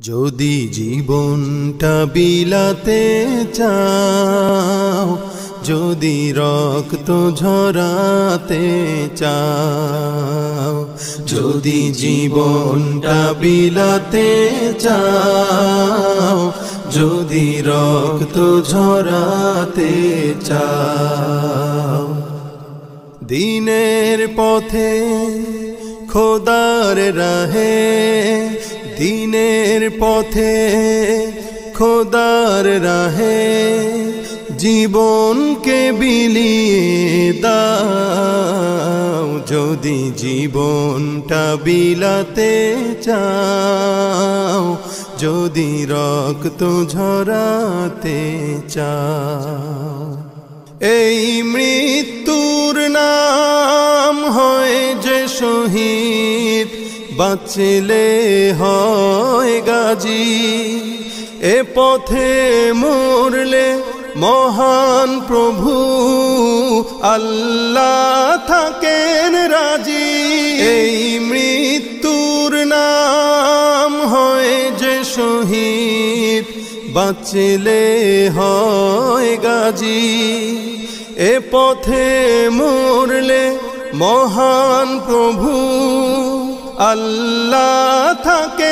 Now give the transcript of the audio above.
যদি জীবনটা বিলাতে চাও, যদি রক্ত ঝরাতে চাও, যদি জীবনটা বিলাতে চাও, যদি রক্ত ঝরাতে চাও, দিনের পথে খোদার রাহে, দিনের পথে খোদার রাহে জীবনকে বিলিয়ে দাও। যদি জীবনটা বিলাতে চাও, যদি রক্ত ঝরাতে চাও, এই মৃত্যুর নাম হয় যে শহীদ, বাঁচলে হয় গাজী। এ পথে মরলে মহান প্রভু আল্লাহ থাকেন রাজি। এই মৃত্যুর নাম হয় যে শহীদ, বাঁচলে হয় গাজী। এ পথে মরলে মহান প্রভু আল্লাহ থাকে।